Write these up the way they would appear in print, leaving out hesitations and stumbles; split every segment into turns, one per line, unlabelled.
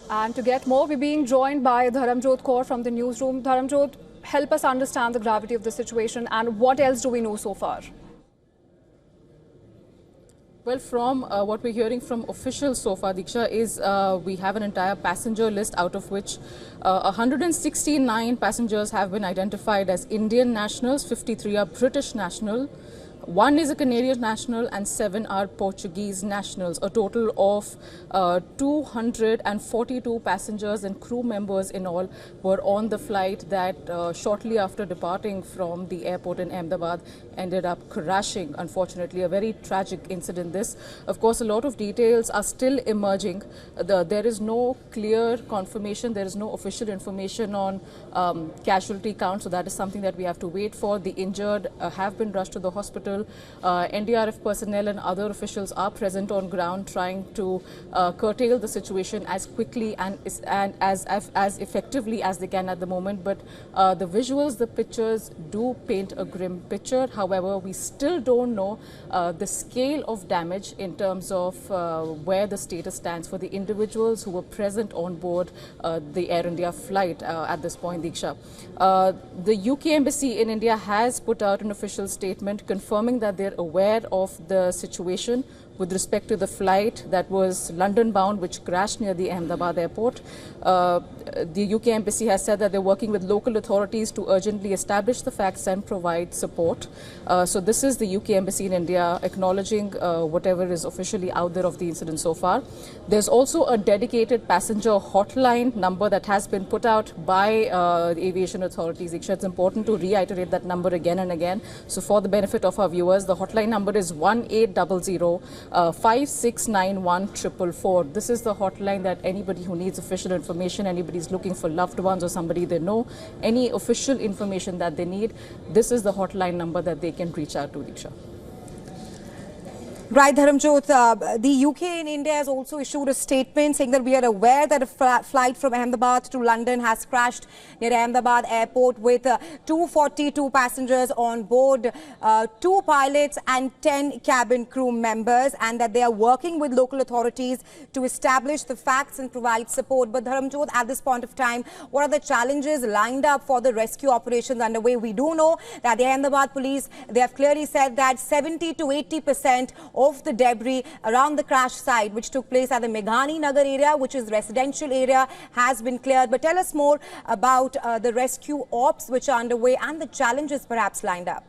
And to get more, we're being joined by Dharamjot Kaur from the newsroom. Dharamjot, help us understand the gravity of the situation and what else do we know so far?
Well, from what we're hearing from officials so far, Diksha, is we have an entire passenger list out of which 169 passengers have been identified as Indian nationals, 53 are British national, 1 is a Canadian national and 7 are Portuguese nationals. A total of 242 passengers and crew members in all were on the flight that shortly after departing from the airport in Ahmedabad ended up crashing. Unfortunately, a very tragic incident this. Of course, a lot of details are still emerging. There is no clear confirmation. There is no official information on casualty count. So that is something that we have to wait for. The injured have been rushed to the hospital. NDRF personnel and other officials are present on ground trying to curtail the situation as quickly and as effectively as they can at the moment. But the visuals, the pictures do paint a grim picture. However, we still don't know the scale of damage in terms of where the status stands for the individuals who were present on board the Air India flight at this point, Diksha. The UK Embassy in India has put out an official statement confirming that they're aware of the situation with respect to the flight that was London bound, which crashed near the Ahmedabad airport. The UK Embassy has said that they're working with local authorities to urgently establish the facts and provide support. So this is the UK Embassy in India acknowledging whatever is officially out there of the incident so far. There's also a dedicated passenger hotline number that has been put out by the aviation authorities. It's important to reiterate that number again and again. So for the benefit of our viewers, the hotline number is 1800 5691 444. This is the hotline that anybody who needs official information, anybody is looking for loved ones or somebody they know, any official information that they need, this is the hotline number that they can reach out to, Diksha.
Right, Dharamjot, the UK in India has also issued a statement saying that we are aware that a flight from Ahmedabad to London has crashed near Ahmedabad airport with 242 passengers on board, 2 pilots and 10 cabin crew members, and that they are working with local authorities to establish the facts and provide support. But Dharamjot, at this point of time, what are the challenges lined up for the rescue operations underway? We do know that the Ahmedabad police, they have clearly said that 70 to 80% of the debris around the crash site, which took place at the Meghani Nagar area, which is residential area, has been cleared. But tell us more about the rescue ops which are underway and the challenges perhaps lined up.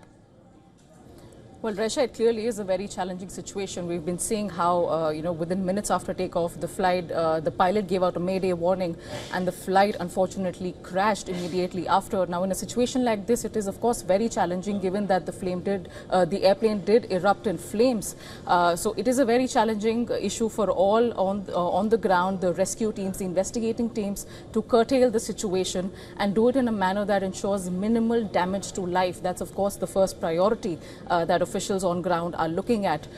Well, Resha, it clearly is a very challenging situation. We've been seeing how, within minutes after takeoff, the flight, the pilot gave out a mayday warning and the flight unfortunately crashed immediately after. Now, in a situation like this, it is, of course, very challenging given that the airplane did erupt in flames. So it is a very challenging issue for all on the ground, the rescue teams, the investigating teams, to curtail the situation and do it in a manner that ensures minimal damage to life. That's, of course, the first priority that officials on ground are looking at.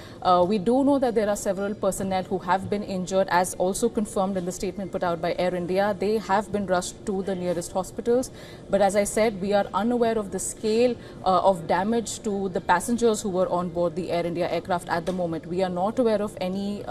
We do know that there are several personnel who have been injured, as also confirmed in the statement put out by Air India. They have been rushed to the nearest hospitals. But as I said, we are unaware of the scale of damage to the passengers who were on board the Air India aircraft at the moment. We are not aware of any,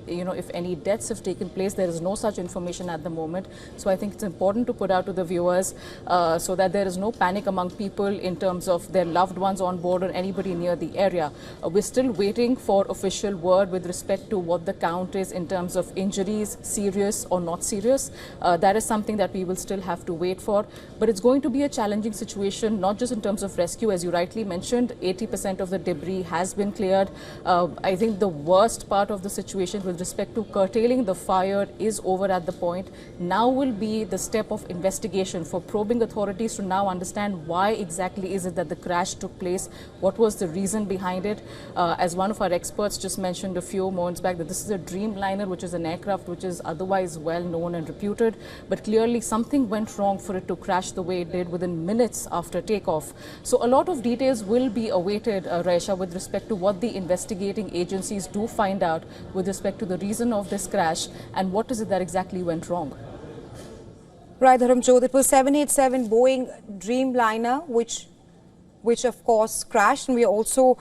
if any deaths have taken place. There is no such information at the moment. So I think it's important to put out to the viewers so that there is no panic among people in terms of their loved ones on board or anybody near the area. We're still waiting for official word with respect to what the count is in terms of injuries, serious or not serious. That is something that we will still have to wait for. But it's going to be a challenging situation, not just in terms of rescue. As you rightly mentioned, 80% of the debris has been cleared. I think the worst part of the situation with respect to curtailing the fire is over at the point. Now will be the step of investigation for probing authorities to now understand why exactly is it that the crash took place, what was the reason behind it. As one of our experts just mentioned a few moments back, that this is a Dreamliner, which is an aircraft which is otherwise well known and reputed, but clearly something went wrong for it to crash the way it did within minutes after takeoff. So a lot of details will be awaited, Raisha, with respect to what the investigating agencies do find out with respect to the reason of this crash and what is it that exactly went wrong.
Right, Dharamjot, it was 787 Boeing Dreamliner, which of course crashed, and we also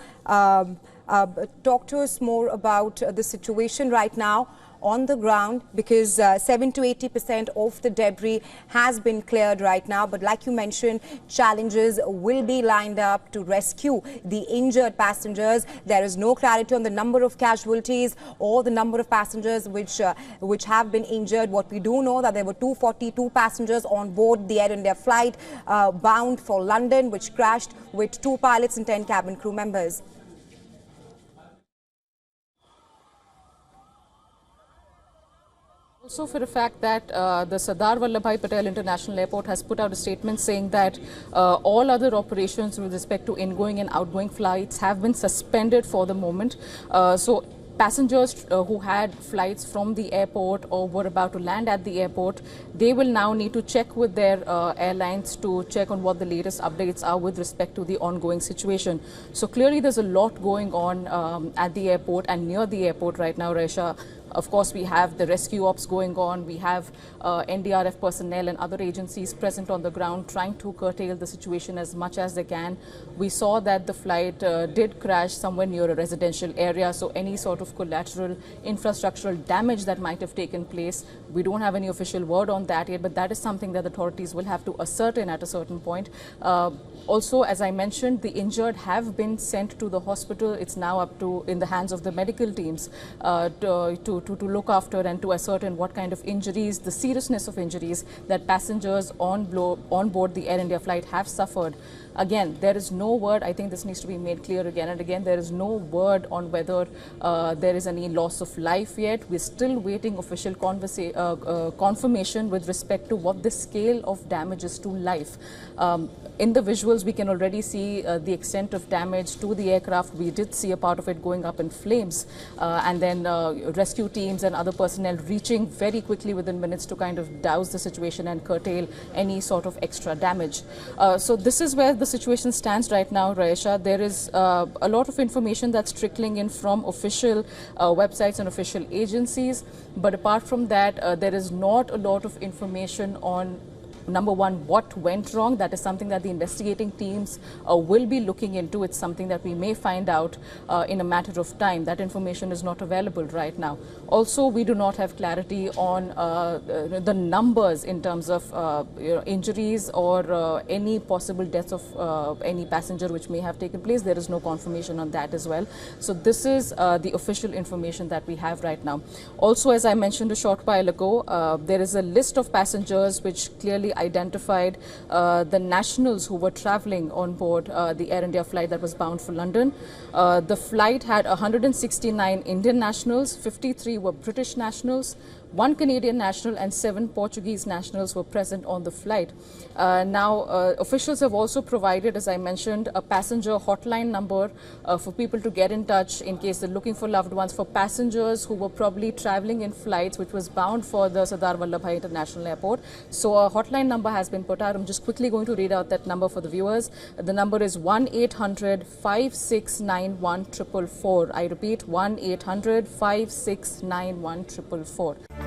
talk to us more about the situation right now on the ground because 7 to 80% of the debris has been cleared right now. But like you mentioned, challenges will be lined up to rescue the injured passengers. There is no clarity on the number of casualties or the number of passengers which have been injured. What we do know that there were 242 passengers on board the Air India flight bound for London, which crashed with 2 pilots and 10 cabin crew members.
Also, for the fact that the Sardar Vallabhbhai Patel International Airport has put out a statement saying that all other operations with respect to ingoing and outgoing flights have been suspended for the moment. So passengers who had flights from the airport or were about to land at the airport, they will now need to check with their airlines to check on what the latest updates are with respect to the ongoing situation. So clearly there's a lot going on at the airport and near the airport right now, Resha. Of course, we have the rescue ops going on. We have NDRF personnel and other agencies present on the ground trying to curtail the situation as much as they can. We saw that the flight did crash somewhere near a residential area. So any sort of collateral infrastructural damage that might have taken place, we don't have any official word on that yet, but that is something that the authorities will have to ascertain at a certain point. Also, as I mentioned, the injured have been sent to the hospital. It's now up to in the hands of the medical teams to look after and to ascertain what kind of injuries, the seriousness of injuries that passengers on board the Air India flight have suffered. Again, there is no word. I think this needs to be made clear again and again. There is no word on whether there is any loss of life yet. We're still waiting official confirmation with respect to what the scale of damage is to life. In the visuals, we can already see the extent of damage to the aircraft. We did see a part of it going up in flames, and then rescue teams and other personnel reaching very quickly within minutes to kind of douse the situation and curtail any sort of extra damage. So this is where the situation stands right now, Raisha. There is a lot of information that's trickling in from official websites and official agencies, but apart from that, there is not a lot of information on number one, what went wrong. That is something that the investigating teams will be looking into. It's something that we may find out in a matter of time. That information is not available right now. Also, we do not have clarity on the numbers in terms of injuries or any possible deaths of any passenger which may have taken place. There is no confirmation on that as well. So this is the official information that we have right now. Also, as I mentioned a short while ago, there is a list of passengers which clearly identified the nationals who were traveling on board the Air India flight that was bound for London. The flight had 169 Indian nationals, 53 were British nationals, 1 Canadian national and 7 Portuguese nationals were present on the flight. Now, officials have also provided, as I mentioned, a passenger hotline number for people to get in touch in case they're looking for loved ones, for passengers who were probably traveling in flights which was bound for the Sardar Vallabhbhai International Airport. So a hotline number has been put out. I'm just quickly going to read out that number for the viewers. The number is 1-800-5691-444. I repeat, 1-800-5691-444.